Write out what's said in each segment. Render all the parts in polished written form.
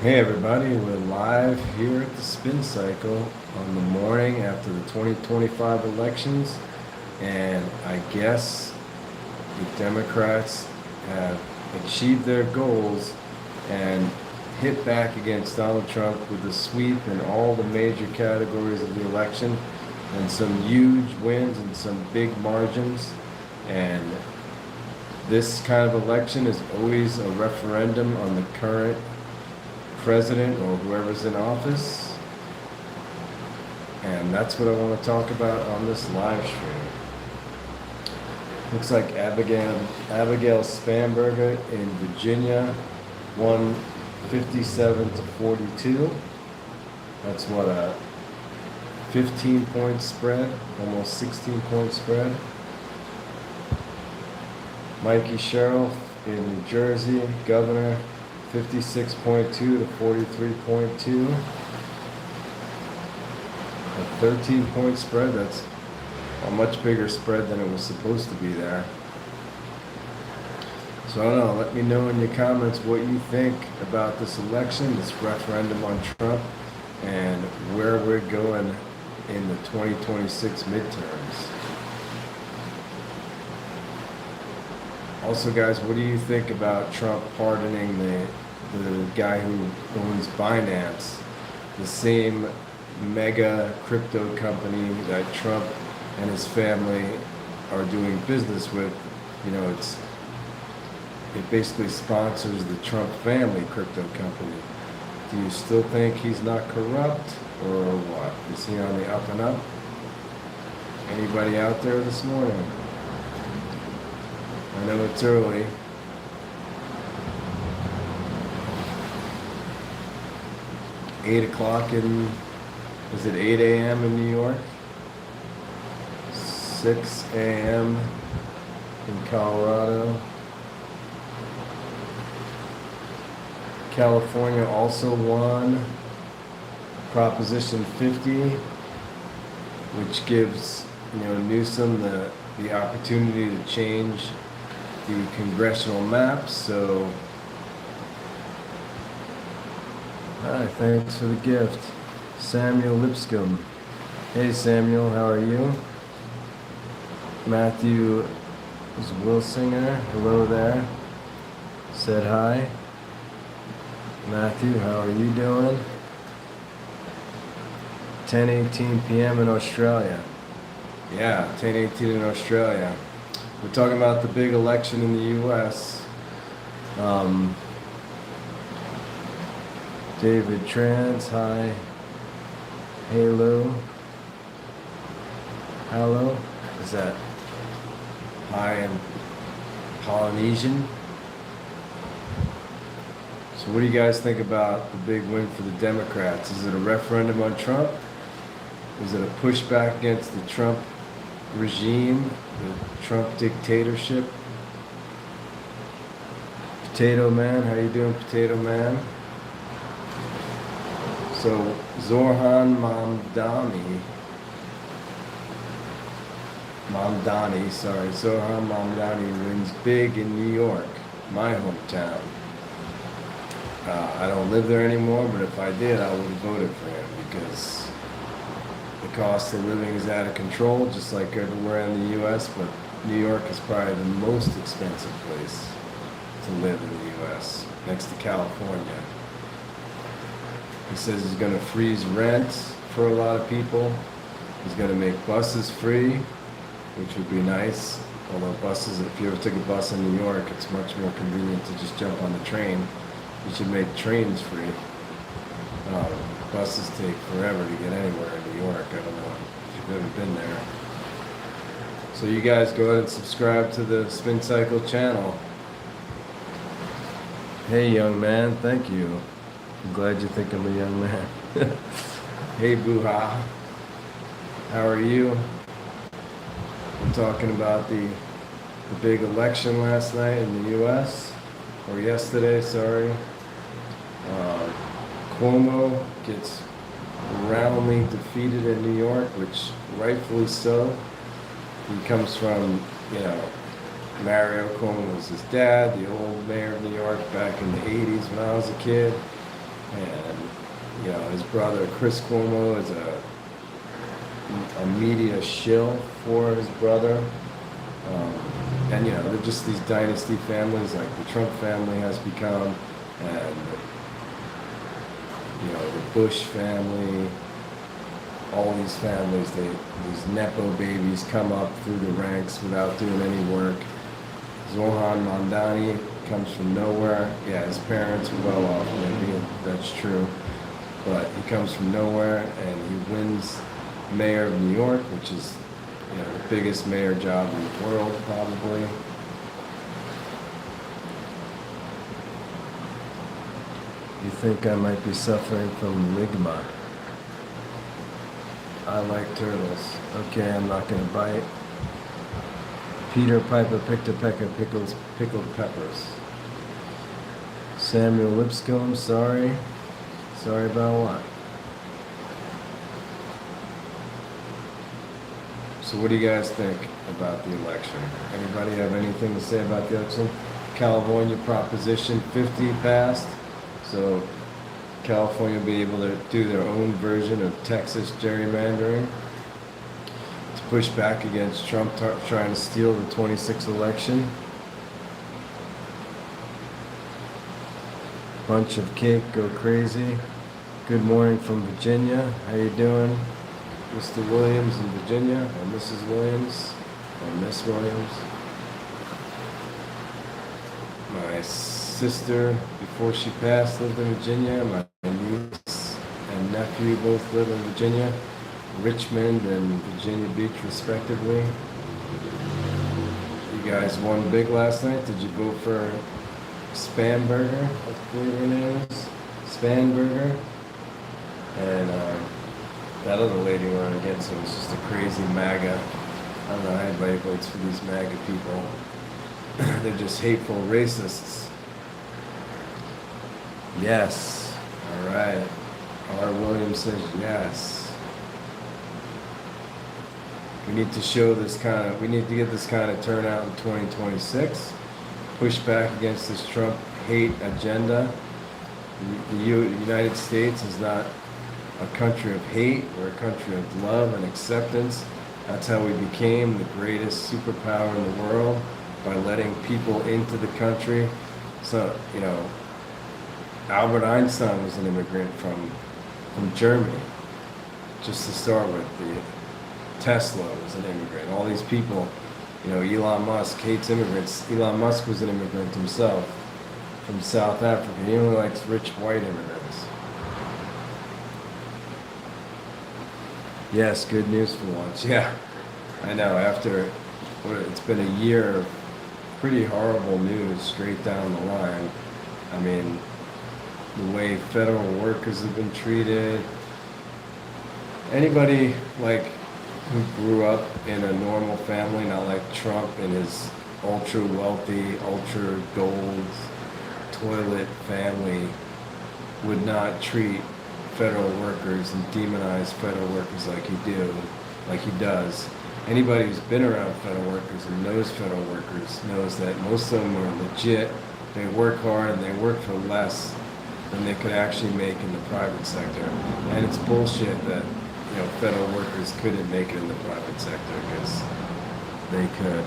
Hey everybody, we're live here at the SpinCycle on the morning after the 2025 elections, and I guess the Democrats have achieved their goals and hit back against Donald Trump with a sweep in all the major categories of the election and some huge wins and some big margins. And this kind of election is always a referendum on the current president or whoever's in office. And that's what I want to talk about on this live stream. Looks like Abigail Spanberger in Virginia won 57-42. That's what, a 15-point spread, almost 16-point spread. Mikey Sherrill in New Jersey, governor, 56.2 to 43.2. A 13-point spread. That's a much bigger spread than it was supposed to be there. So I don't know, let me know in your comments what you think about this election, this referendum on Trump, and where we're going in the 2026 midterms. Also, guys, what do you think about Trump pardoning the guy who owns Binance, the same mega crypto company that Trump and his family are doing business with? You know, it basically sponsors the Trump family crypto company. Do you still think he's not corrupt, or what? Is he on the up and up? Anybody out there this morning? I know it's early. Is it 8 a.m. in New York? 6 a.m. in Colorado. California also won Proposition 50, which gives, Newsom the opportunity to change the congressional maps. So, hi, thanks for the gift. Samuel Lipscomb. Hey Samuel, how are you? Matthew Wilsinger, hello there. Said hi. Matthew, how are you doing? 10:18 p.m. in Australia. Yeah, 10:18 in Australia. We're talking about the big election in the U.S. David Trans, hi. Hello. Hello. Is that hi in Polynesian? So what do you guys think about the big win for the Democrats? Is it a referendum on Trump? Is it a pushback against the Trump regime, the Trump dictatorship? Potato Man, how you doing, Potato Man? So Zoran Zoran Mamdani wins big in New York, my hometown. I don't live there anymore, but if I did, I would have voted for him because the cost of living is out of control, just like everywhere in the U.S., but New York is probably the most expensive place to live in the U.S., next to California. He says he's going to freeze rent for a lot of people. He's going to make buses free, which would be nice. Although buses, if you ever took a bus in New York, it's much more convenient to just jump on the train. You should make trains free. Buses take forever to get anywhere in New York. I don't know if you've ever been there. So you guys go ahead and subscribe to the SpinCycle channel. Hey young man, thank you. I'm glad you think I'm a young man. Hey Boo-ha. How are you? We're talking about the big election last night in the U.S. or yesterday, sorry. Cuomo gets roundly defeated in New York, which rightfully so. He comes from, Mario Cuomo was his dad, the old mayor of New York back in the 80s when I was a kid. And his brother Chris Cuomo is a media shill for his brother. And they're just these dynasty families like the Trump family has become, and the Bush family. All these families, these nepo babies come up through the ranks without doing any work. Zohan Mandani comes from nowhere. Yeah, his parents are well off, maybe that's true. But he comes from nowhere, and he wins mayor of New York, which is the biggest mayor job in the world, probably. You think I might be suffering from ligma? I like turtles. Okay, I'm not gonna bite. Peter Piper picked a peck of pickled peppers. Samuel Lipscomb, sorry. Sorry about what? So what do you guys think about the election? Anybody have anything to say about the election? California Proposition 50 passed. So California will be able to do their own version of Texas gerrymandering to push back against Trump trying to steal the 26th election. Bunch of cake, go crazy. Good morning from Virginia. How you doing, Mr. Williams in Virginia, or Mrs. Williams, or Miss Williams? My sister, before she passed, lived in Virginia. My niece and nephew both live in Virginia, Richmond and Virginia Beach, respectively. You guys won big last night. Did you vote for Spanberger? I believe her name is Spanberger. And that other lady running against him was just a crazy MAGA. I don't know how anybody votes for these MAGA people. They're just hateful racists. Yes. All right. R. Williams says yes. We need to get this kind of turnout in 2026. Push back against this Trump hate agenda. The United States is not a country of hate. We're a country of love and acceptance. That's how we became the greatest superpower in the world, by letting people into the country. So, Albert Einstein was an immigrant from Germany, just to start with. Tesla was an immigrant. All these people, Elon Musk hates immigrants. Elon Musk was an immigrant himself from South Africa. He only likes rich white immigrants. Yes, good news for once. Yeah, I know. After it's been a year of pretty horrible news straight down the line. I mean, the way federal workers have been treated. Anybody who grew up in a normal family, not like Trump and his ultra wealthy, ultra gold toilet family, would not treat federal workers and demonize federal workers like he does. Anybody who's been around federal workers and knows federal workers knows that most of them are legit. They work hard and they work for less than they could actually make in the private sector. And it's bullshit that federal workers couldn't make it in the private sector, because they could.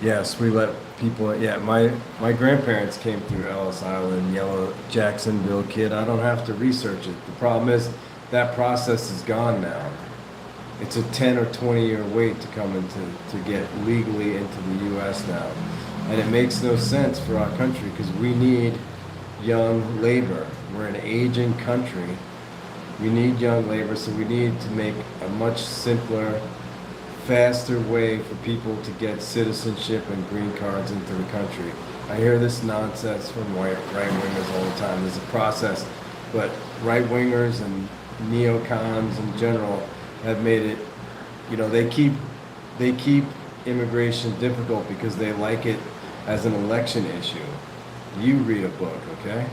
Yes, we let people. Yeah, my grandparents came through Ellis Island, Yellow Jacksonville kid. I don't have to research it. The problem is that process is gone now. It's a 10 or 20-year wait to come to get legally into the U.S. now, and it makes no sense for our country, because we need young labor. We're an aging country. We need young labor, so we need to make a much simpler, faster way for people to get citizenship and green cards into the country. I hear this nonsense from right-wingers all the time. There's a process, but right-wingers and neocons in general have made it, they keep immigration difficult because they like it as an election issue. You read a book, okay?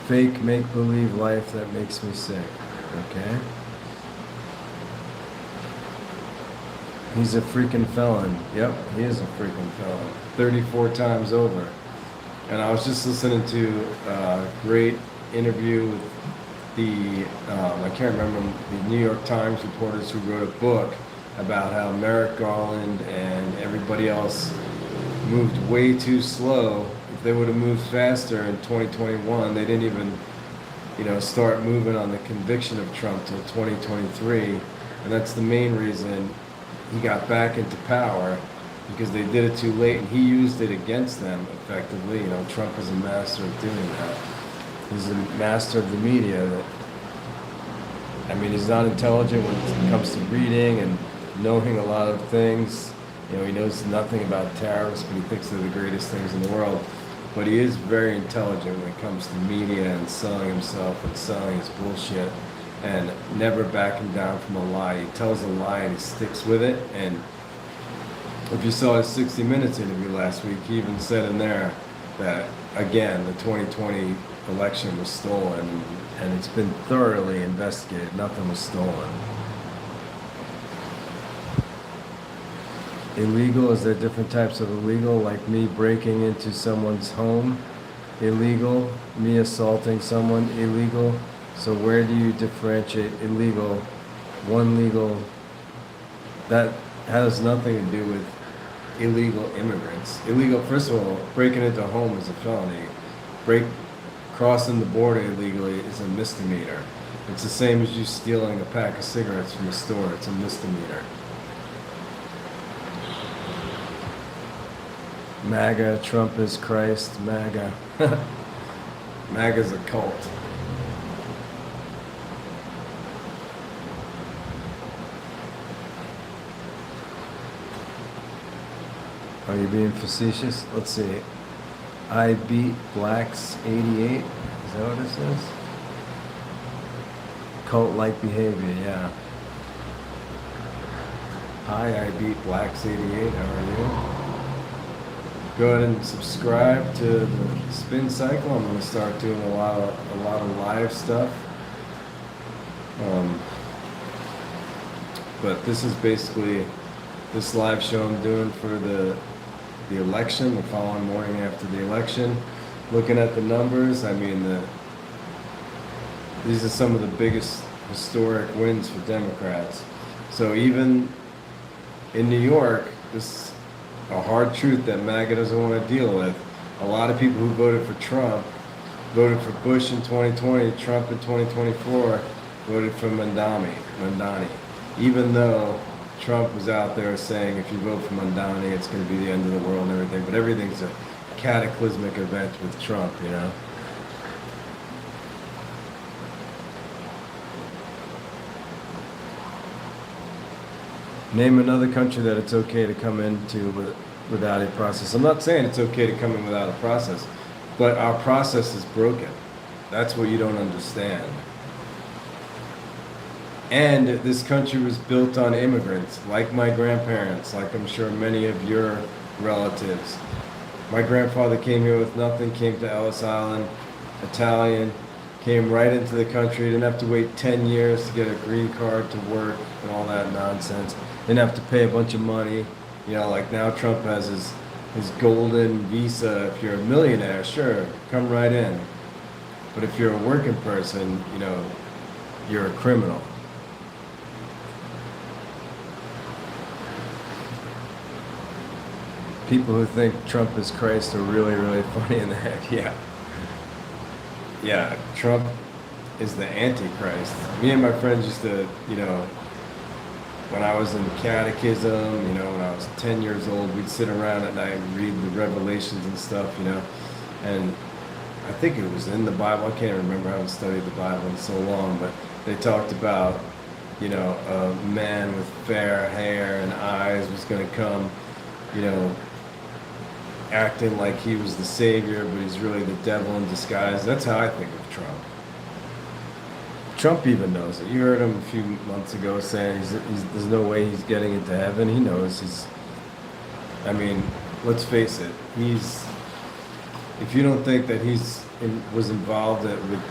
fake make-believe life that makes me sick, okay? He's a freaking felon. Yep, he is a freaking felon. 34 times over. And I was just listening to a great interview with the, I can't remember, the New York Times reporters who wrote a book about how Merrick Garland and everybody else moved way too slow. If they would have moved faster in 2021, they didn't even, start moving on the conviction of Trump till 2023. And that's the main reason he got back into power, because they did it too late and he used it against them effectively. Trump is a master of doing that. He's a master of the media. He's not intelligent when it comes to reading and knowing a lot of things. He knows nothing about tariffs, but he thinks they're the greatest things in the world. But he is very intelligent when it comes to media and selling himself and selling his bullshit and never backing down from a lie. He tells a lie and he sticks with it. And if you saw his 60 Minutes interview last week, he even said in there that, again, the 2020 election was stolen, and it's been thoroughly investigated. Nothing was stolen. Illegal, is there different types of illegal, like me breaking into someone's home? Illegal. Me assaulting someone? Illegal. So where do you differentiate illegal, one legal? That has nothing to do with illegal immigrants. Illegal, first of all, breaking into a home is a felony. Crossing the border illegally is a misdemeanor. It's the same as you stealing a pack of cigarettes from a store. It's a misdemeanor. MAGA, Trump is Christ, MAGA. MAGA's a cult. Are you being facetious? Let's see. I beat blacks 88. Is that what it says? Cult-like behavior, yeah. Hi, I beat blacks 88. How are you? Go ahead and subscribe to the SpinCycle. I'm going to start doing a lot of live stuff. But this is basically this live show I'm doing for the election, the following morning after the election. Looking at the numbers, these are some of the biggest historic wins for Democrats. So even in New York, this is a hard truth that MAGA doesn't want to deal with. A lot of people who voted for Trump voted for Bush in 2020, Trump in 2024, voted for Mandani. Even though Trump was out there saying if you vote for Mandani, it's going to be the end of the world and everything. But everything's a cataclysmic event with Trump, Name another country that it's okay to come into without a process. I'm not saying it's okay to come in without a process, but our process is broken. That's what you don't understand. And this country was built on immigrants, like my grandparents, like I'm sure many of your relatives. My grandfather came here with nothing, came to Ellis Island, Italian, came right into the country, didn't have to wait 10 years to get a green card to work and all that nonsense. Didn't have to pay a bunch of money. Like now Trump has his golden visa. If you're a millionaire, sure, come right in. But if you're a working person, you're a criminal. People who think Trump is Christ are really, really funny in the head. Yeah, Trump is the Antichrist. Me and my friends used to, when I was in catechism, when I was 10 years old, we'd sit around at night and read the Revelations and stuff, and I think it was in the Bible. I can't remember. I haven't studied the Bible in so long, but they talked about, a man with fair hair and eyes was going to come, acting like he was the savior, but he's really the devil in disguise. That's how I think of Trump. Trump even knows it. You heard him a few months ago saying there's no way he's getting into heaven. He knows let's face it. If you don't think that he's was involved with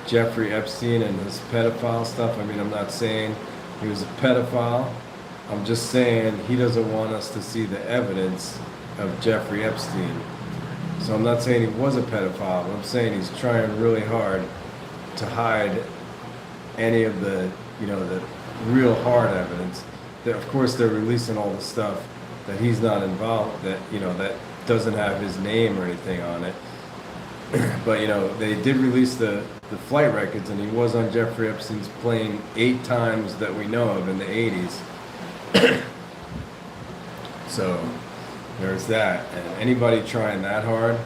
Jeffrey Epstein and his pedophile stuff. I mean, I'm not saying he was a pedophile. I'm just saying he doesn't want us to see the evidence of Jeffrey Epstein. So I'm not saying he was a pedophile, but I'm saying he's trying really hard to hide any of the, the real hard evidence. That, of course, they're releasing all the stuff that he's not involved, that, that doesn't have his name or anything on it. But, they did release the flight records, and he was on Jeffrey Epstein's plane 8 times that we know of in the 80s. So there's that. And anybody trying that hard,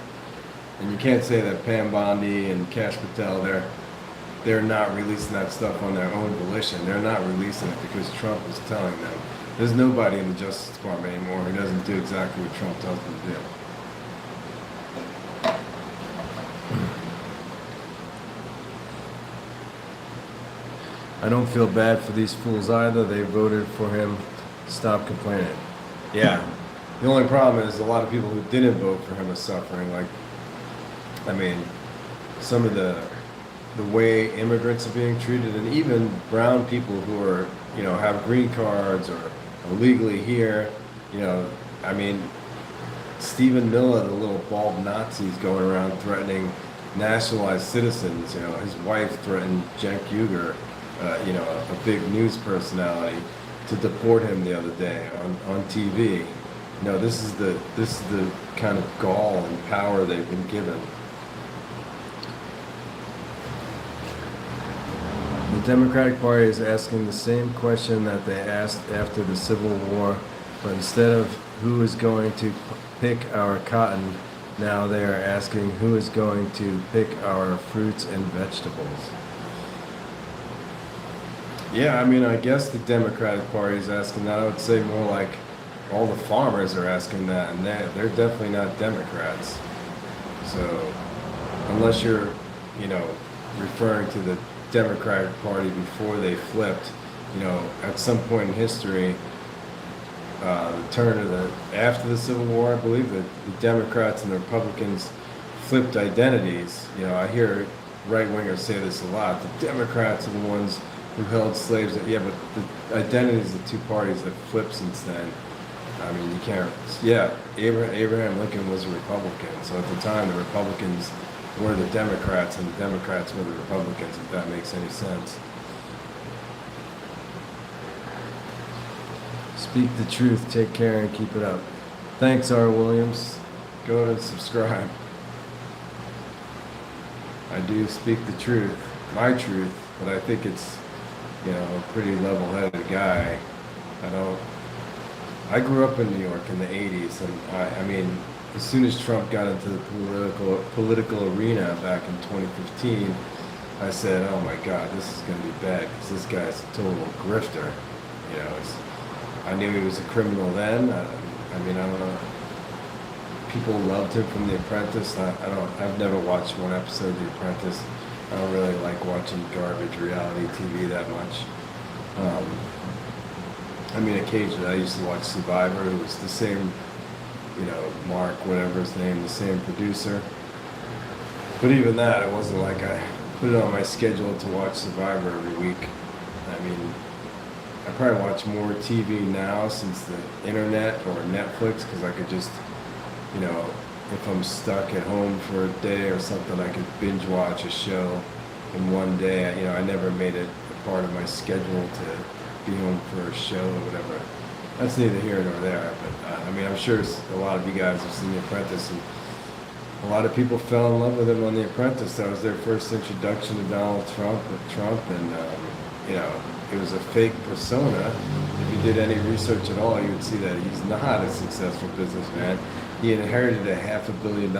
and you can't say that Pam Bondi and Kash Patel, they're not releasing that stuff on their own volition. They're not releasing it because Trump is telling them. There's nobody in the Justice Department anymore who doesn't do exactly what Trump tells them to do. I don't feel bad for these fools either. They voted for him. Stop complaining. Yeah. The only problem is a lot of people who didn't vote for him are suffering. Like, I mean, some of the way immigrants are being treated, and even brown people who are, have green cards or are legally here, I mean, Stephen Miller, the little bald Nazis going around threatening nationalized citizens. His wife threatened Cenk Uygur, a big news personality, to deport him the other day on TV. This is the kind of gall and power they've been given. The Democratic Party is asking the same question that they asked after the Civil War, but instead of who is going to pick our cotton, now they are asking who is going to pick our fruits and vegetables. Yeah, I mean, I guess the Democratic Party is asking that. I would say more like all the farmers are asking that, and they're definitely not Democrats. So unless you're, referring to the Democratic Party before they flipped, at some point in history, after the Civil War, I believe that the Democrats and the Republicans flipped identities. I hear right-wingers say this a lot. The Democrats are the ones who held slaves. Yeah, but the identities of the two parties have flipped since then. I mean, you can't. Yeah, Abraham Lincoln was a Republican. So at the time, the Republicans were the Democrats, and the Democrats were the Republicans, if that makes any sense. Speak the truth, take care, and keep it up. Thanks, R. Williams. Go and subscribe. I do speak the truth, my truth, but I think it's, a pretty level-headed guy. I grew up in New York in the 80s, and I mean, as soon as Trump got into the political arena back in 2015, I said, oh my God, this is going to be bad, because this guy's a total grifter. I knew he was a criminal then. I mean, I don't know. People loved him from The Apprentice. I've never watched one episode of The Apprentice. I don't really like watching garbage reality TV that much. I mean, occasionally I used to watch Survivor. It was the same, Mark, whatever his name, the same producer. But even that, it wasn't like I put it on my schedule to watch Survivor every week. I mean, I probably watch more TV now since the internet or Netflix, because I could just, if I'm stuck at home for a day or something, I could binge watch a show in one day. I never made it a part of my schedule to be home for a show or whatever. That's neither here nor there. But I mean, I'm sure a lot of you guys have seen The Apprentice, and a lot of people fell in love with him on The Apprentice. That was their first introduction to Donald Trump, and it was a fake persona. If you did any research at all, you would see that he's not a successful businessman. He inherited $500 million.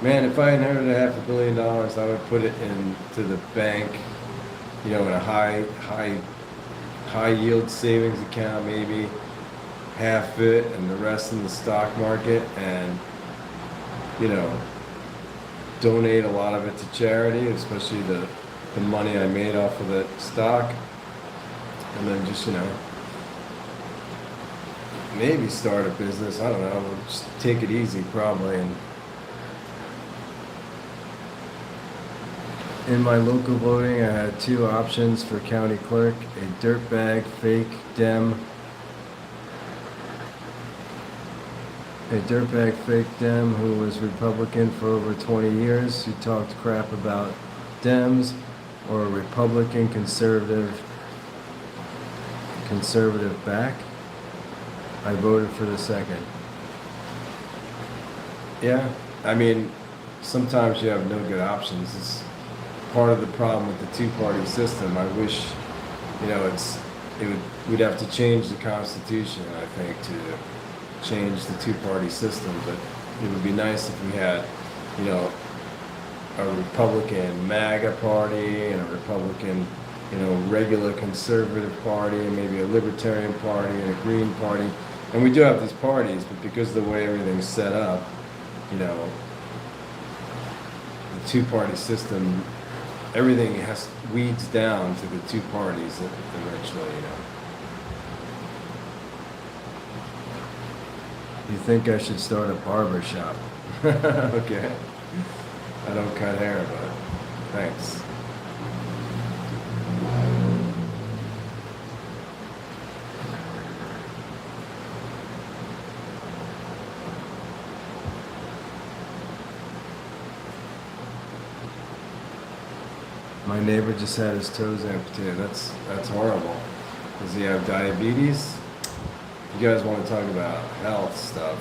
Man, if I inherited $500 million, I would put it into the bank, in a high yield savings account, maybe half it, and the rest in the stock market, and donate a lot of it to charity, especially the money I made off of that stock, and then just maybe start a business. I don't know, just take it easy probably, and In my local voting, I had two options for county clerk: a dirtbag fake Dem, who was Republican for over 20 years, who talked crap about Dems, or a Republican conservative back. I voted for the second. Yeah, I mean, sometimes you have no good options. It's part of the problem with the two-party system. I wish, we'd have to change the Constitution, I think, to change the two-party system. But it would be nice if we had, a Republican MAGA party and a Republican, regular conservative party, and maybe a libertarian party and a green party. And we do have these parties, but because of the way everything's set up, the two-party system, everything weeds down to the two parties eventually, You think I should start a barber shop? Okay. I don't cut hair, but thanks. My neighbor just had his toes amputated. That's horrible. Does he have diabetes? If you guys want to talk about health stuff,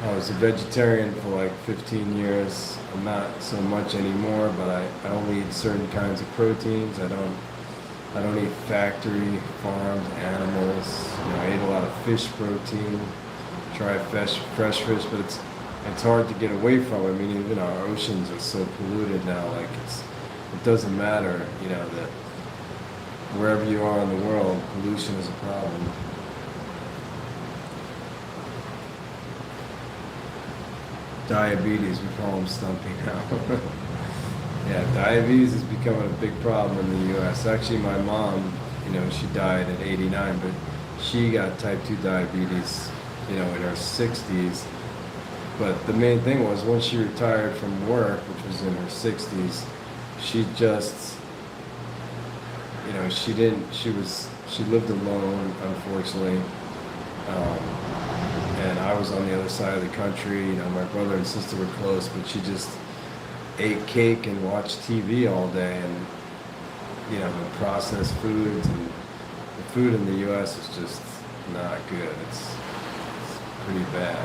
I was a vegetarian for like 15 years. I'm not so much anymore, but I only eat certain kinds of proteins. I don't eat factory farmed animals. I ate a lot of fish protein. Try fresh fish, but it's hard to get away from. I mean, even our oceans are so polluted now. Like it doesn't matter, that wherever you are in the world, pollution is a problem. Diabetes, we call them stumpy now. Yeah, diabetes is becoming a big problem in the U.S. Actually, my mom, she died at 89, but she got type 2 diabetes, in her 60s. But the main thing was, once she retired from work, which was in her 60s, she just, she lived alone, unfortunately. And I was on the other side of the country. My brother and sister were close, but she just ate cake and watched TV all day, and the processed foods, and the food in the U.S. is just not good. It's pretty bad.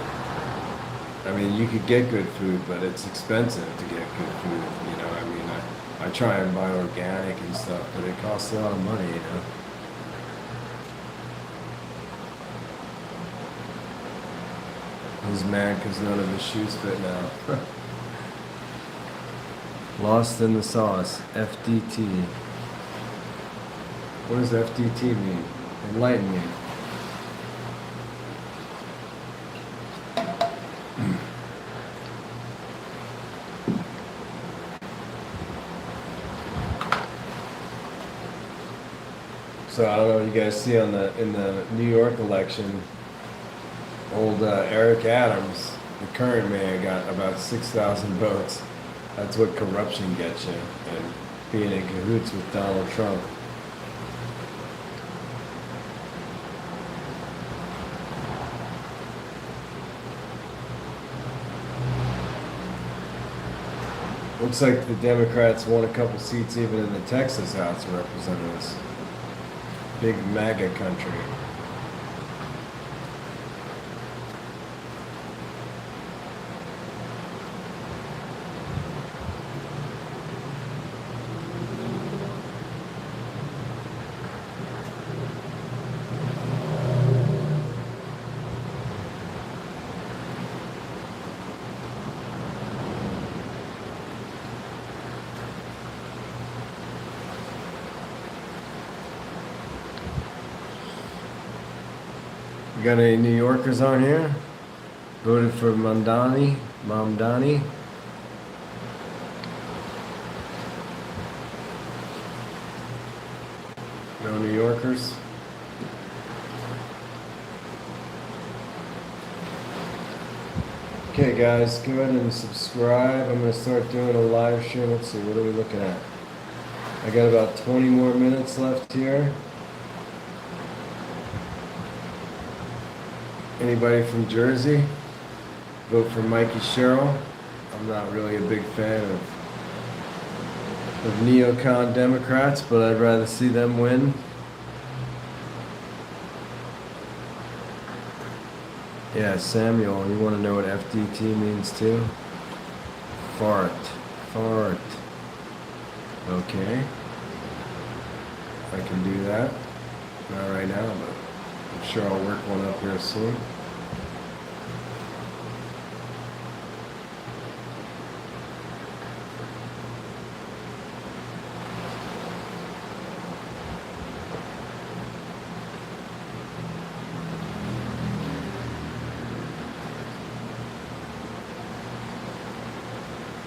I mean, you could get good food, but it's expensive to get good food. I try and buy organic and stuff, but it costs a lot of money. He's mad because none of his shoes fit now. Lost in the sauce. FDT. What does FDT mean? Enlighten me. So I don't know what you guys see in the New York election. Old Eric Adams, the current mayor, got about 6,000 votes. That's what corruption gets you, and being in cahoots with Donald Trump. Looks like the Democrats won a couple seats even in the Texas House of Representatives. Big MAGA country. We got any New Yorkers on here? Voted for Mamdani? No New Yorkers? Okay, guys, go ahead and subscribe. I'm going to start doing a live stream. Let's see, what are we looking at? I got about 20 more minutes left here. Anybody from Jersey? Vote for Mikey Sherrill. I'm not really a big fan of neocon Democrats, but I'd rather see them win. Yeah, Samuel, you want to know what FDT means too? Fart. Fart. Okay. I can do that. Not right now, but I'm sure I'll work one up here soon.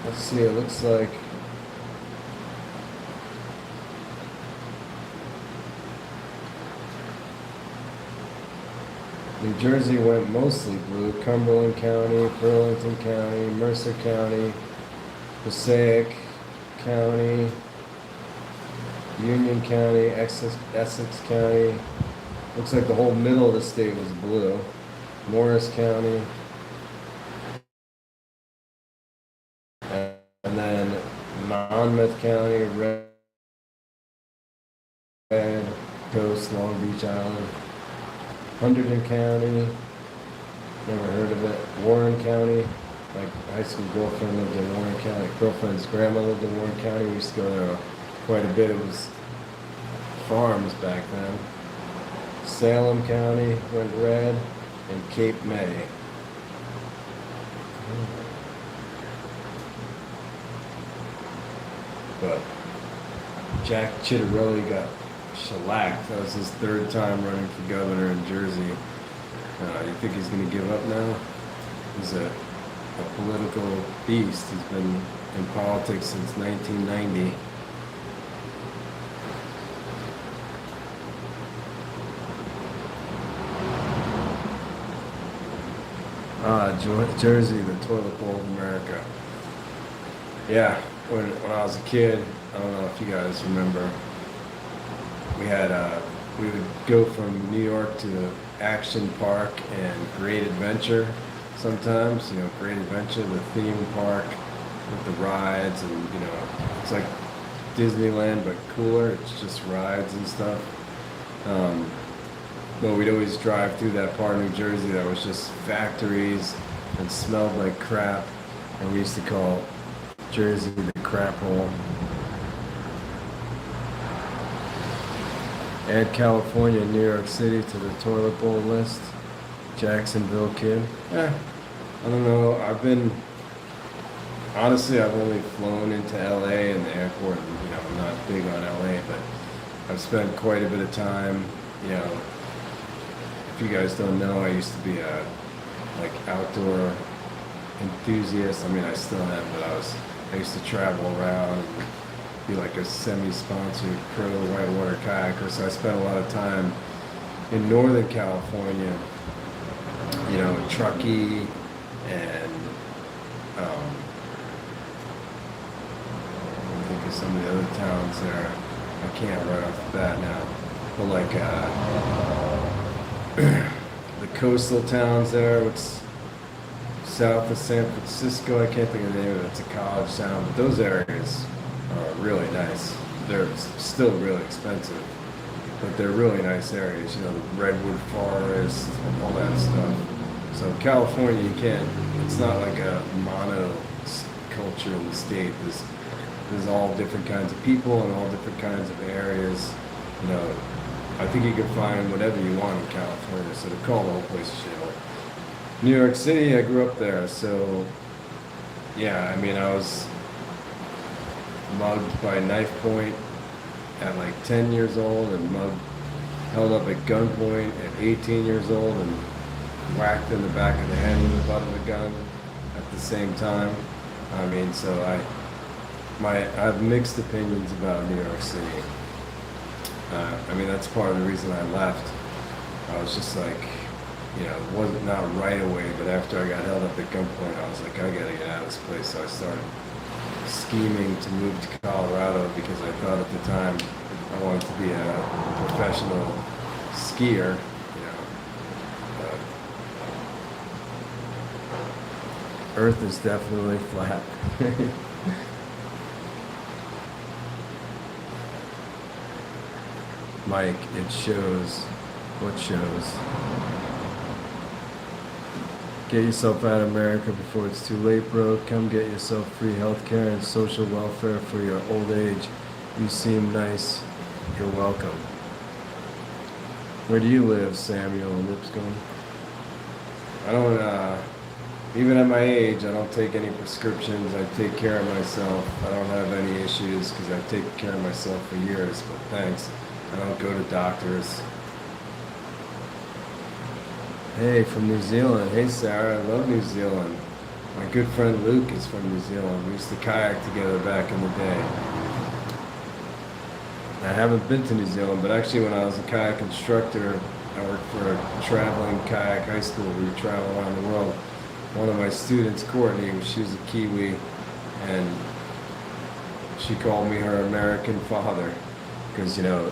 Let's see, it looks like New Jersey went mostly blue. Cumberland County, Burlington County, Mercer County, Passaic County, Union County, Essex County. Looks like the whole middle of the state was blue. Morris County. And then Monmouth County, Red Coast, Long Beach Island. Hunterdon County, never heard of it. Warren County, my high school girlfriend lived in Warren County. Girlfriend's grandma lived in Warren County. We used to go there quite a bit. It was farms back then. Salem County went red, and Cape May. But Jack Chitterelli got shellacked. That was his third time running for governor in Jersey. You think he's going to give up now? He's a political beast. He's been in politics since 1990. Jersey, the toilet bowl of America. Yeah, when I was a kid, I don't know if you guys remember, we would go from New York to Action Park and Great Adventure sometimes. Great Adventure, the theme park with the rides, and it's like Disneyland but cooler. It's just rides and stuff. But we'd always drive through that part of New Jersey that was just factories and smelled like crap, and we used to call Jersey the crap hole. Add California and New York City to the toilet bowl list. Jacksonville kid. I don't know. Honestly, I've only flown into LA and the airport, and, I'm not big on LA, but I've spent quite a bit of time, if you guys don't know, I used to be a, outdoor enthusiast. I mean, I still am, but I used to travel around and be like a semi-sponsored pro whitewater kayaker, so I spent a lot of time in Northern California, in Truckee and I think of some of the other towns there. I can't right off the bat now, but the coastal towns there, it's south of San Francisco. I can't think of the name of it. It's a college town, but those areas are really nice. They're still really expensive, but they're really nice areas. The redwood forest and all that stuff. So California, it's not like a mono culture in the state. There's all different kinds of people and all different kinds of areas. I think you can find whatever you want in California. So to call the whole place shit. New York City, I grew up there, so yeah, I was mugged by knife point at 10 years old, and held up at gunpoint at 18 years old, and whacked in the back of the head with the butt of the gun at the same time. So I have mixed opinions about New York City. That's part of the reason I left. I was just you know, it wasn't not right away, but after I got held up at gunpoint, I was like, I gotta get out of this place. So I started scheming to move to Colorado because I thought at the time I wanted to be a professional skier, you know. Earth is definitely flat. Mike, it shows. What shows? Get yourself out of America before it's too late, bro. Come get yourself free health care and social welfare for your old age. You seem nice. You're welcome. Where do you live, Samuel Lipscomb? I don't, even at my age, I don't take any prescriptions. I take care of myself. I don't have any issues because I've taken care of myself for years, but thanks. I don't go to doctors. Hey, from New Zealand. Hey, Sarah. I love New Zealand. My good friend Luke is from New Zealand. We used to kayak together back in the day. I haven't been to New Zealand, but actually when I was a kayak instructor, I worked for a traveling kayak high school. We would travel around the world. One of my students, Courtney, she was a Kiwi, and she called me her American father because, you know,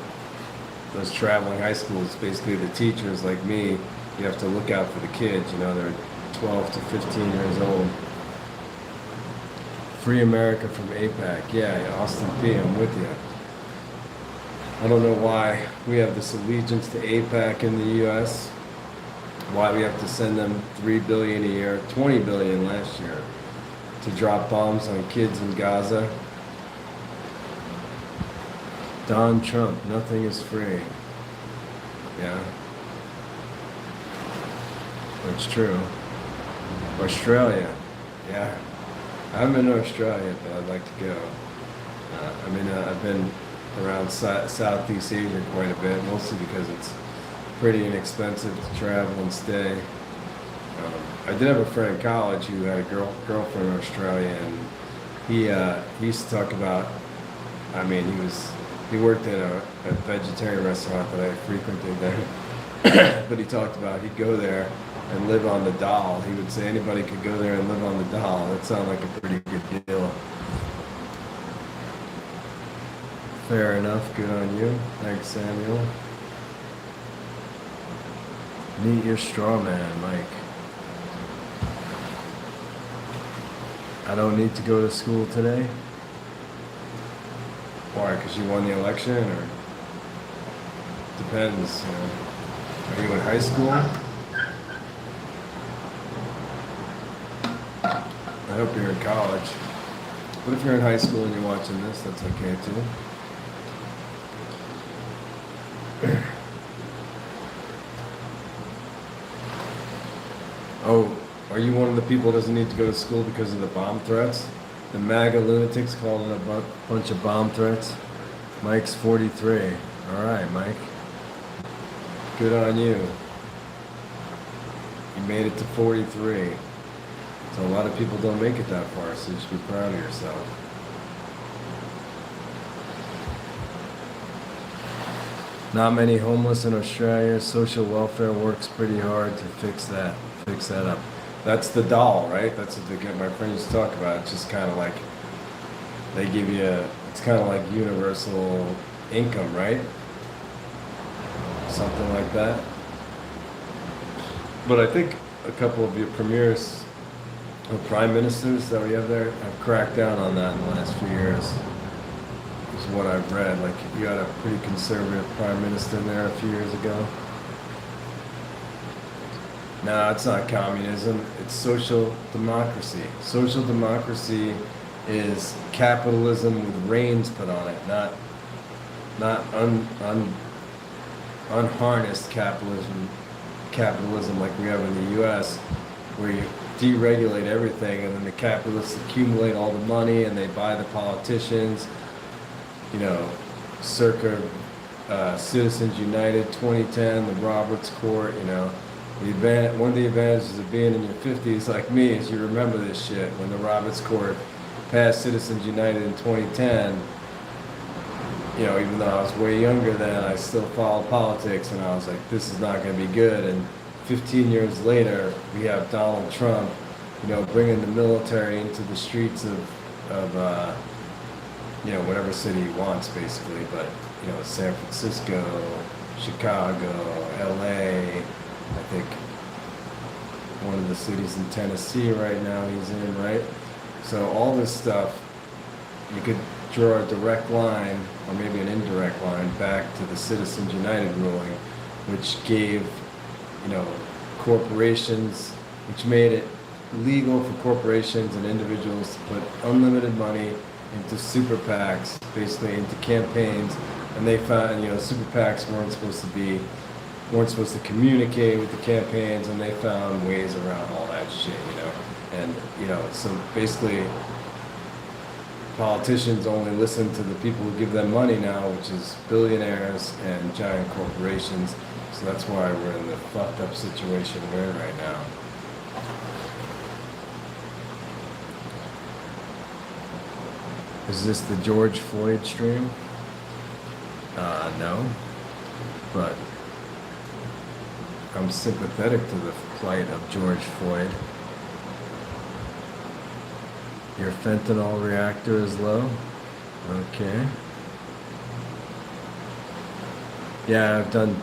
those traveling high schools, basically the teachers like me, you have to look out for the kids, you know, they're 12 to 15 years old. Free America from APAC. Yeah, Austin P, I'm with you. I don't know why we have this allegiance to APAC in the US, why we have to send them $3 billion a year, $20 billion last year, to drop bombs on kids in Gaza. Don Trump, nothing is free. Yeah. That's true. Australia. Yeah. I haven't been to Australia, but I'd like to go. I've been around Southeast Asia quite a bit, mostly because it's pretty inexpensive to travel and stay. I did have a friend in college who had a girlfriend in Australia, and he used to talk about, he worked at a vegetarian restaurant that I frequented there, but he talked about he'd go there and live on the dal. He would say anybody could go there and live on the dal. That sounded like a pretty good deal. Fair enough. Good on you. Thanks, Samuel. Meet your straw man, Mike. I don't need to go to school today. Why? Because you won the election, or depends. You know. Are you in high school? I hope you're in college. But if you're in high school and you're watching this, that's okay too. Oh, are you one of the people that doesn't need to go to school because of the bomb threats? The MAGA lunatics called it a bunch of bomb threats. Mike's 43. All right, Mike. Good on you. You made it to 43. So a lot of people don't make it that far, so you should be proud of yourself. Not many homeless in Australia. Social welfare works pretty hard to fix that up. That's the doll, right? That's what my friends used to talk about. It's just kind of like they give you it's kind of like universal income, right? Something like that. But I think a couple of your premiers or prime ministers that we have there have cracked down on that in the last few years. Is what I've read. Like, you had a pretty conservative prime minister there a few years ago. No, it's not communism. It's social democracy. Social democracy is capitalism with reins put on it, not unharnessed capitalism like we have in the U.S., where you deregulate everything and then the capitalists accumulate all the money and they buy the politicians. You know, circa Citizens United 2010, the Roberts Court, you know. One of the advantages of being in your 50s like me is you remember this shit. When the Roberts Court passed Citizens United in 2010, you know, even though I was way younger then, I still followed politics, and I was like, this is not going to be good. And 15 years later, we have Donald Trump, bringing the military into the streets of whatever city he wants, basically. But, San Francisco, Chicago, LA, I think one of the cities in Tennessee right now he's in, right? So all this stuff, you could draw a direct line, or maybe an indirect line, back to the Citizens United ruling, which gave, corporations, which made it legal for corporations and individuals to put unlimited money into super PACs, basically into campaigns, and they found, super PACs weren't supposed to communicate with the campaigns, and they found ways around all that shit, and so basically politicians only listen to the people who give them money now, which is billionaires and giant corporations. So that's why we're in the fucked up situation we're in right now. Is this the George Floyd stream? No, but I'm sympathetic to the plight of George Floyd. Your fentanyl reactor is low? Okay. Yeah, I've done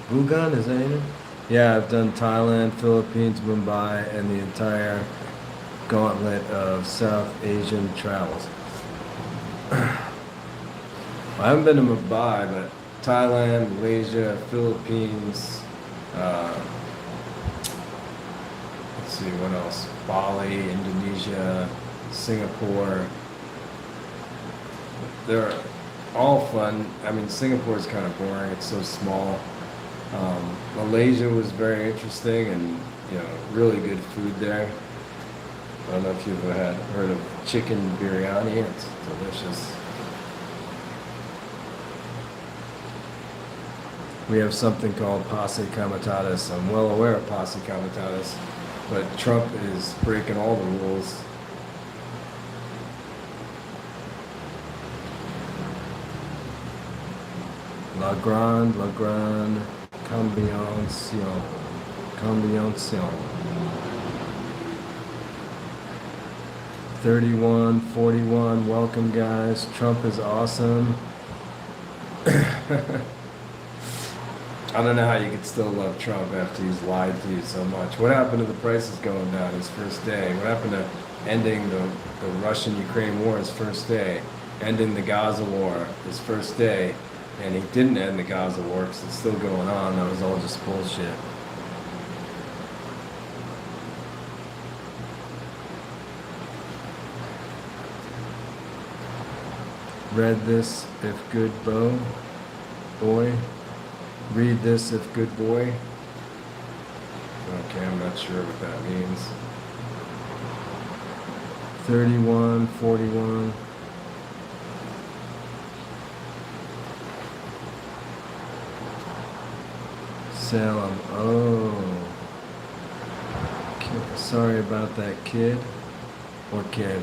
Bugan, is that it? Yeah, I've done Thailand, Philippines, Mumbai, and the entire gauntlet of South Asian travels. I haven't been to Mumbai, but Thailand, Malaysia, Philippines, let's see, what else? Bali, Indonesia, Singapore. They're all fun. I mean, Singapore is kind of boring. It's so small. Malaysia was very interesting, and really good food there. I don't know if you've heard of chicken biryani. It's delicious. We have something called Posse Comitatus. I'm well aware of Posse Comitatus, but Trump is breaking all the rules. La grande combinaison. 31, 41, welcome guys. Trump is awesome. I don't know how you could still love Trump after he's lied to you so much. What happened to the prices going down his first day? What happened to ending the Russian-Ukraine war his first day? Ending the Gaza war his first day? And he didn't end the Gaza war because it's still going on. That was all just bullshit. Read this if good boy. Read this if good boy. Okay, I'm not sure what that means. 31, 41. Salem. Oh. Sorry about that, kid. What kid?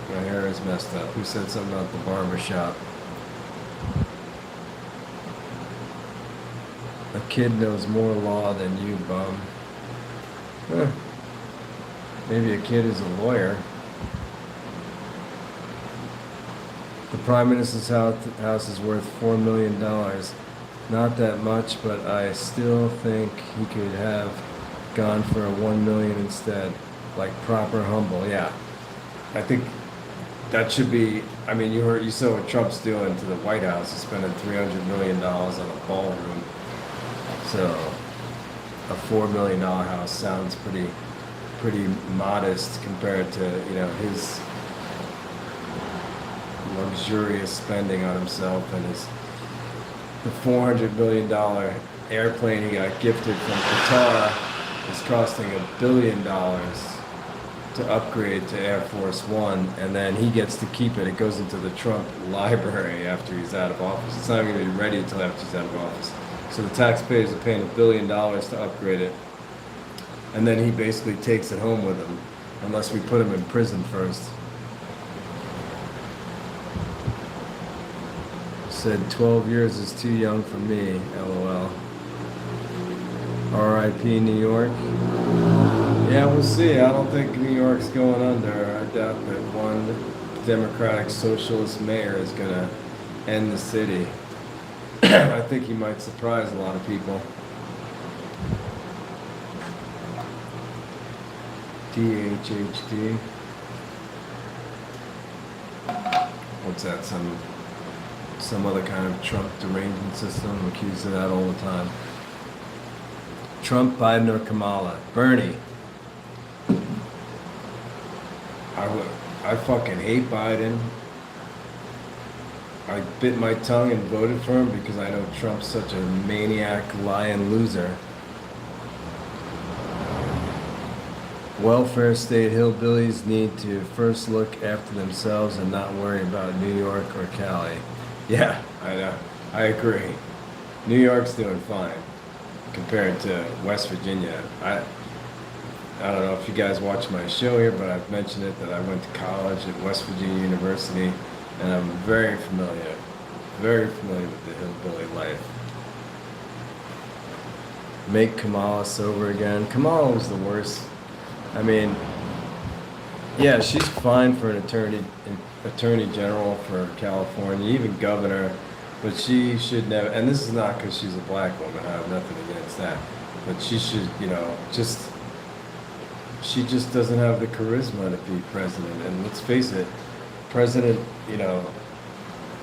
My hair is messed up. Who said something about the barber shop? A kid knows more law than you, bum. Huh. Maybe a kid is a lawyer. The Prime Minister's house is worth $4 million. Not that much, but I still think he could have gone for a $1 million instead. Like proper humble, yeah. I think that should be, I mean, you saw what Trump's doing to the White House. He's spending $300 million on a ballroom. So a $4 million house sounds pretty modest compared to, his luxurious spending on himself, and the $400 million airplane he got gifted from Qatar is costing $1 billion to upgrade to Air Force One, and then he gets to keep it. It goes into the Trump library after he's out of office. It's not going to be ready until after he's out of office. So the taxpayers are paying $1 billion to upgrade it. And then he basically takes it home with him, unless we put him in prison first. Said 12 years is too young for me, LOL. R.I.P. New York. Yeah, we'll see. I don't think New York's going under. I doubt that one Democratic Socialist mayor is going to end the city. I think he might surprise a lot of people. DHHD. What's that? Some other kind of Trump derangement system? I'm accused of that all the time. Trump, Biden, or Kamala? Bernie. I fucking hate Biden. I bit my tongue and voted for him because I know Trump's such a maniac, lying loser. Welfare state hillbillies need to first look after themselves and not worry about New York or Cali. Yeah, I know. I agree. New York's doing fine compared to West Virginia. I don't know if you guys watch my show here, but I've mentioned it that I went to college at West Virginia University, and I'm very familiar with the hillbilly life. Make Kamala sober again. Kamala was the worst. I mean, yeah, she's fine for an attorney general for California, even governor, but she should never, and this is not because she's a black woman, I have nothing against that, but she should, she just doesn't have the charisma to be president. And let's face it, president,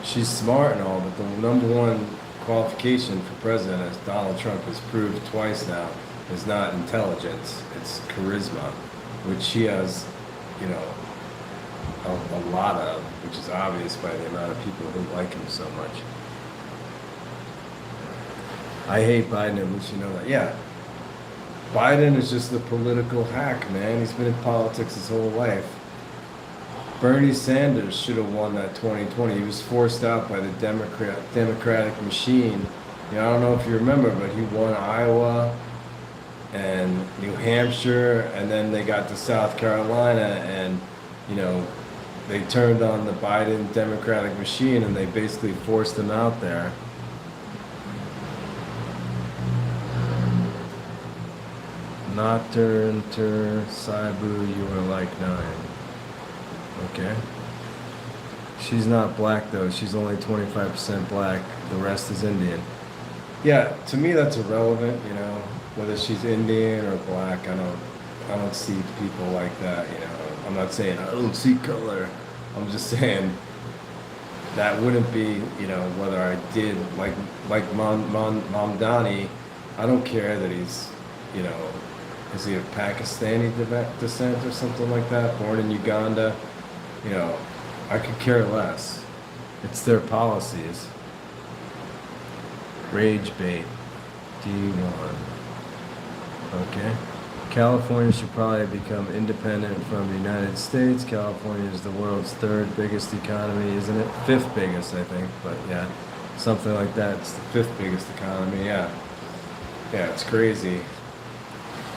she's smart and all, but the number one qualification for president, as Donald Trump has proved twice now, is not intelligence, it's charisma, which she has, a lot of, which is obvious by the amount of people who like him so much. I hate Biden, at least you know that. Yeah, Biden is just a political hack, man. He's been in politics his whole life. Bernie Sanders should have won that 2020. He was forced out by the Democratic machine. I don't know if you remember, but he won Iowa and New Hampshire, and then they got to South Carolina, and they turned on the Biden Democratic machine, and they basically forced him out there. Natur Saibu, you are like 9. Okay. She's not black though. She's only 25% black. The rest is Indian. Yeah, to me that's irrelevant. Whether she's Indian or black. I don't see people like that. I'm not saying I don't see color. I'm just saying that wouldn't be. Whether I did like Mamdani. I don't care that he's. Is he of Pakistani descent or something like that? Born in Uganda. I could care less. It's their policies. Rage bait. D1. Okay. California should probably become independent from the United States. California is the world's 3rd biggest economy, isn't it? 5th biggest, I think. But yeah, something like that. It's the 5th biggest economy. Yeah. Yeah, it's crazy.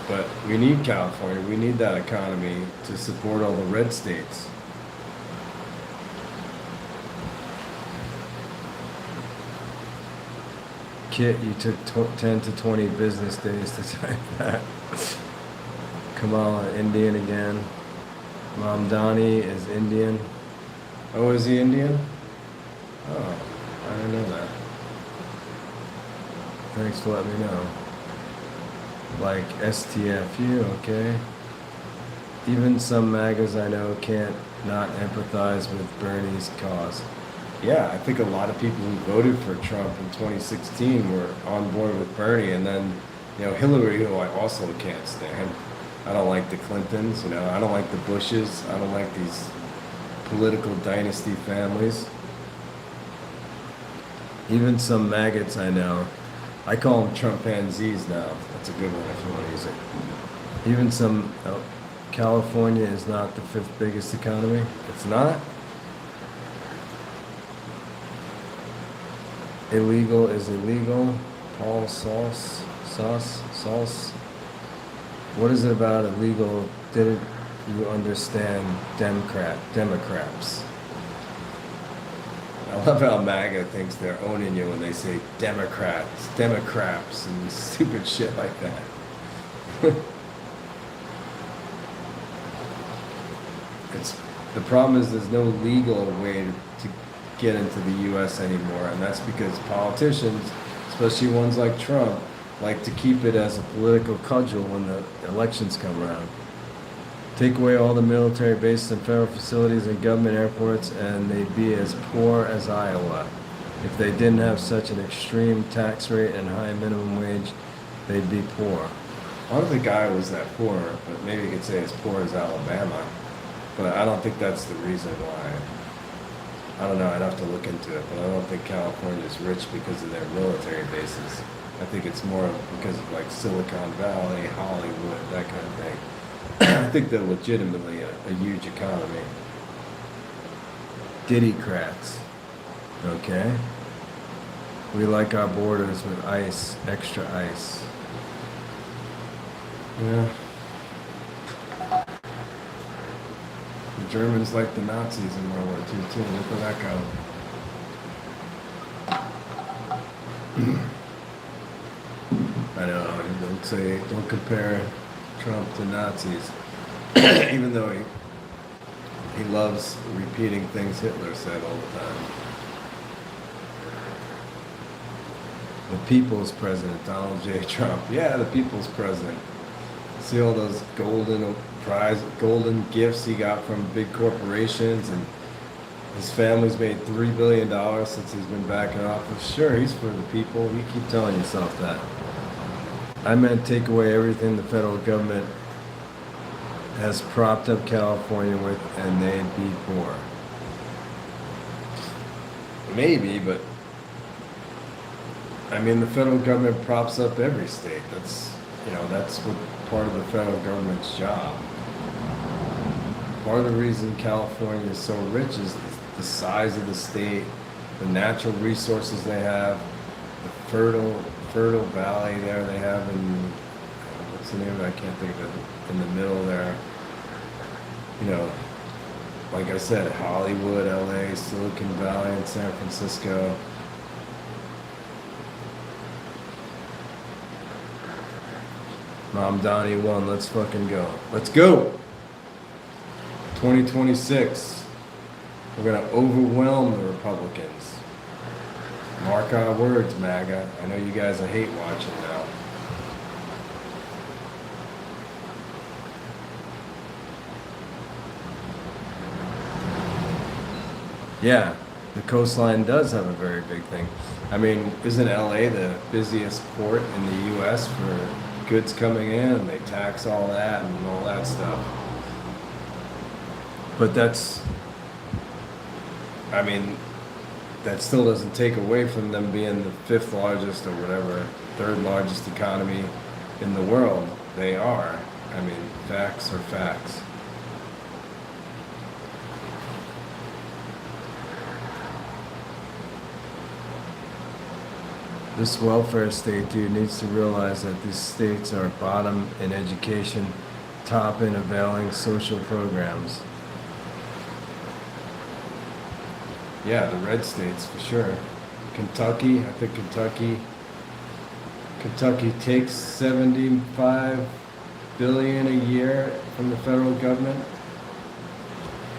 But we need California. We need that economy to support all the red states. Kit, you took 10 to 20 business days to type that. Kamala, Indian again. Mamdani is Indian. Oh, is he Indian? Oh, I didn't know that. Thanks for letting me know. Like STFU, okay. Even some MAGAs I know can't not empathize with Bernie's cause. Yeah, I think a lot of people who voted for Trump in 2016 were on board with Bernie, and then, Hillary, who I also can't stand. I don't like the Clintons, I don't like the Bushes, I don't like these political dynasty families. Even some maggots I know, I call them Trumpanzees now. That's a good one if you want to use it. Even some, California is not the 5th biggest economy. It's not. Illegal is illegal. Paul Sauce. What is it about illegal? Didn't you understand Democrats? I love how MAGA thinks they're owning you when they say Democrats, and stupid shit like that. The problem is there's no legal way to get into the U.S. anymore, and that's because politicians, especially ones like Trump, like to keep it as a political cudgel when the elections come around. Take away all the military bases and federal facilities and government airports, and they'd be as poor as Iowa. If they didn't have such an extreme tax rate and high minimum wage, they'd be poor. I don't think Iowa's that poor, but maybe you could say as poor as Alabama. But I don't think that's the reason why. I don't know, I'd have to look into it, but I don't think California's rich because of their military bases. I think it's more because of like Silicon Valley, Hollywood, that kind of thing. I think they're legitimately a huge economy. Diddycrats. Okay? We like our borders with ice, extra ice. Yeah. The Germans like the Nazis in World War II too. Look where that goes. I know, don't compare Trump to Nazis, even though he loves repeating things Hitler said all the time. The people's president, Donald J. Trump. Yeah, the people's president. See all those golden gifts he got from big corporations, and his family's made $3 billion since he's been back in office. Sure, he's for the people. You keep telling yourself that. I meant take away everything the federal government has propped up California with, and they'd be poor. Maybe, but I mean, the federal government props up every state. That's what part of the federal government's job. Part of the reason California is so rich is the size of the state, the natural resources they have, the fertile valley there they have in, what's the name of it? I can't think of it, in the middle there. Like I said, Hollywood, LA, Silicon Valley, and San Francisco. Mom Donnie won. Let's fucking go. Let's go. 2026. We're going to overwhelm the Republicans. Mark our words, MAGA. I know you guys are hate watching now. Yeah, the coastline does have a very big thing. I mean, isn't LA the busiest port in the U.S. for goods coming in, and they tax all that and all that stuff? But that still doesn't take away from them being the fifth largest or whatever, third largest economy in the world. They are. I mean, facts are facts. This welfare state, dude, needs to realize that these states are bottom in education, top in availing social programs. Yeah, the red states for sure. Kentucky, I think Kentucky takes $75 billion a year from the federal government,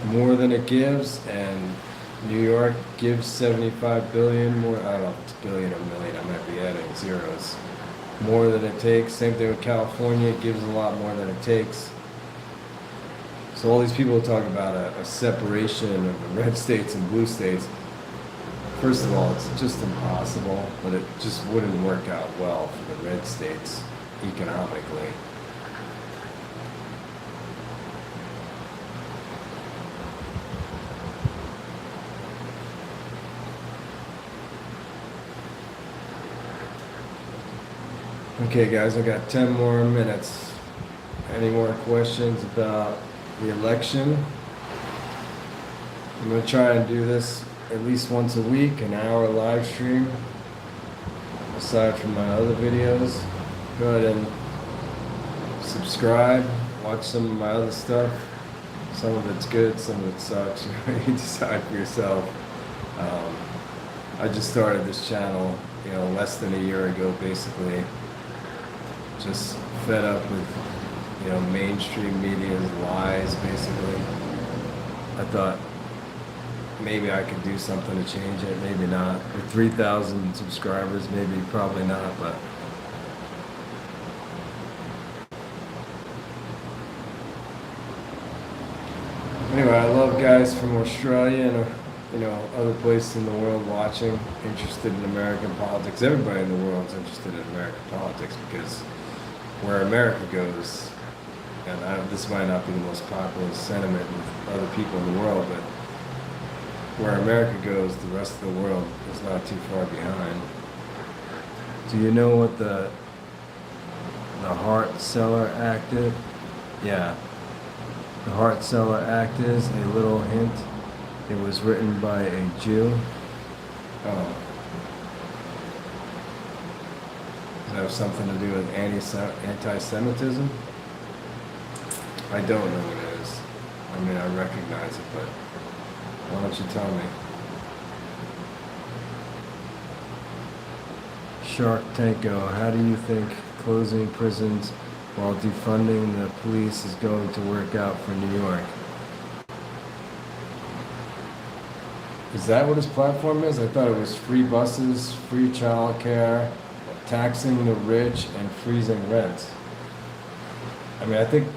more than it gives, and New York gives $75 billion more. I don't know if it's billion or million. I might be adding zeros. More than it takes. Same thing with California. It gives a lot more than it takes. So all these people talk about a separation of the red states and blue states. First of all, it's just impossible, but it just wouldn't work out well for the red states economically. Okay, guys, I got 10 more minutes. Any more questions about the election? I'm going to try and do this at least once a week, an hour live stream. aside from my other videos. Go ahead and subscribe, watch some of my other stuff. Some of it's good, some of it sucks. You decide for yourself. I just started this channel, less than a year ago, basically. Just fed up with, mainstream media's lies, basically. I thought maybe I could do something to change it, maybe not. With 3,000 subscribers, maybe, probably not, but anyway, I love guys from Australia and other places in the world watching, interested in American politics. Everybody in the world is interested in American politics because where America goes, and this might not be the most popular sentiment with other people in the world, but where America goes, the rest of the world is not too far behind. Do you know what the Hart-Celler Act is? Yeah. The Hart-Celler Act is, a little hint, it was written by a Jew. Oh. Does that have something to do with anti-Semitism? I don't know what it is. I mean, I recognize it, but why don't you tell me? Shark Tanko, how do you think closing prisons while defunding the police is going to work out for New York? Is that what his platform is? I thought it was free buses, free childcare, taxing the rich, and freezing rent. I mean, I think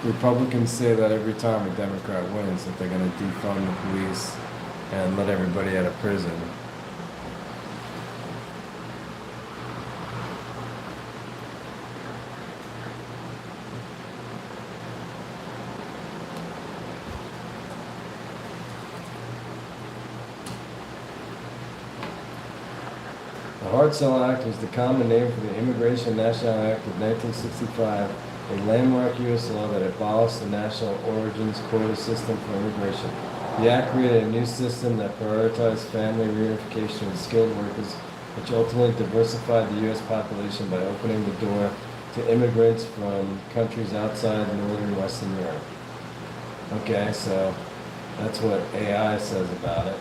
Republicans say that every time a Democrat wins, that they're going to defund the police and let everybody out of prison. The Hart-Celler Act was the common name for the Immigration National Act of 1965, a landmark U.S. law that abolished the national origins quota system for immigration. The act created a new system that prioritized family reunification of skilled workers, which ultimately diversified the U.S. population by opening the door to immigrants from countries outside Northern and Western Europe. Okay, so that's what AI says about it.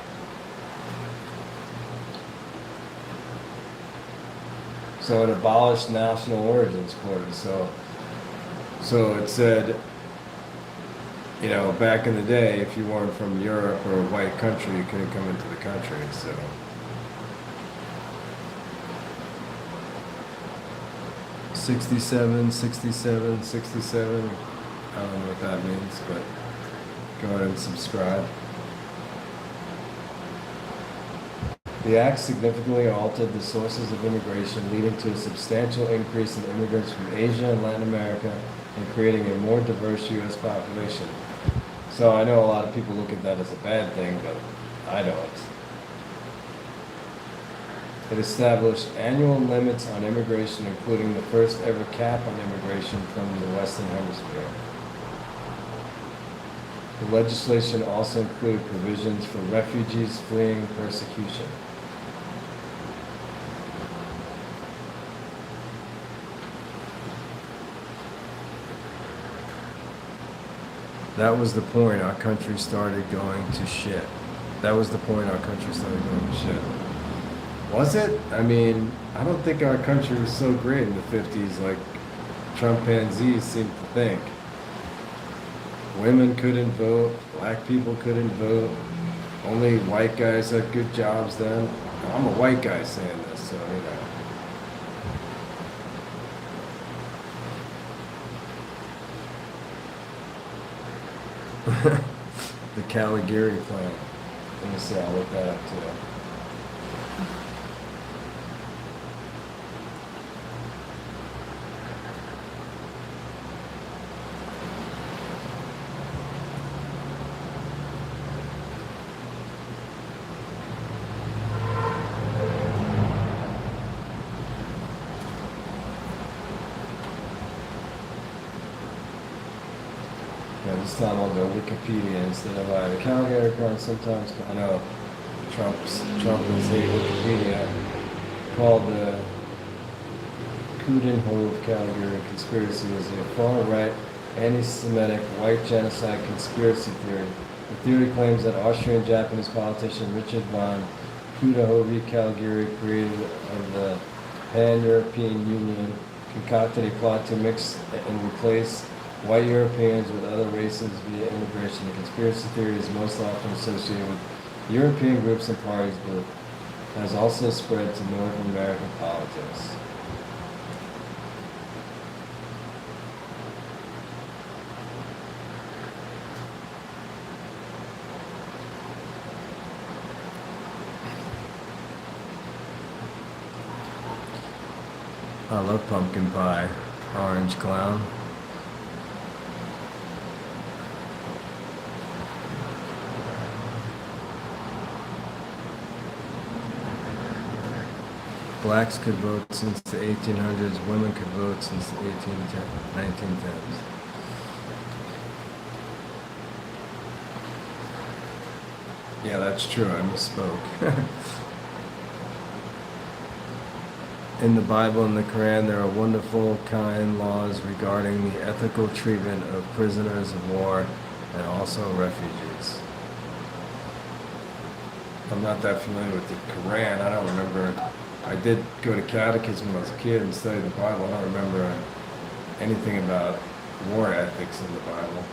So it abolished national origins quotas. So it said, back in the day, if you weren't from Europe or a white country, you couldn't come into the country. So '67, '67, '67. I don't know what that means, but go ahead and subscribe. The act significantly altered the sources of immigration, leading to a substantial increase in immigrants from Asia and Latin America and creating a more diverse U.S. population. So I know a lot of people look at that as a bad thing, but I don't. It established annual limits on immigration, including the first ever cap on immigration from the Western Hemisphere. The legislation also included provisions for refugees fleeing persecution. That was the point our country started going to shit. That was the point our country started going to shit. Was it? I mean, I don't think our country was so great in the 50s like Trumpanzees seem to think. Women couldn't vote, black people couldn't vote, only white guys had good jobs then. I'm a white guy saying this, so The Caligari plan. Let me see, I'll look that up too. This time I'll go Wikipedia instead of the Calgary account sometimes. I know Trump is hate Wikipedia. called the Coudenhove-Calgary conspiracy is a far-right, anti-Semitic, white genocide conspiracy theory. The theory claims that Austrian-Japanese politician Richard von Coudenhove-Calgary, creator of the Pan-European Union, concocted a plot to mix and replace white Europeans with other races via immigration. The conspiracy theory is most often associated with European groups and parties, but has also spread to North American politics. I love pumpkin pie, orange clown. Blacks could vote since the 1800s, women could vote since the 1910s. Yeah, that's true, I misspoke. In the Bible and the Quran, there are wonderful, kind laws regarding the ethical treatment of prisoners of war and also refugees. I'm not that familiar with the Quran. I don't remember. I did go to catechism when I was a kid and study the Bible. I don't remember anything about war ethics in the Bible.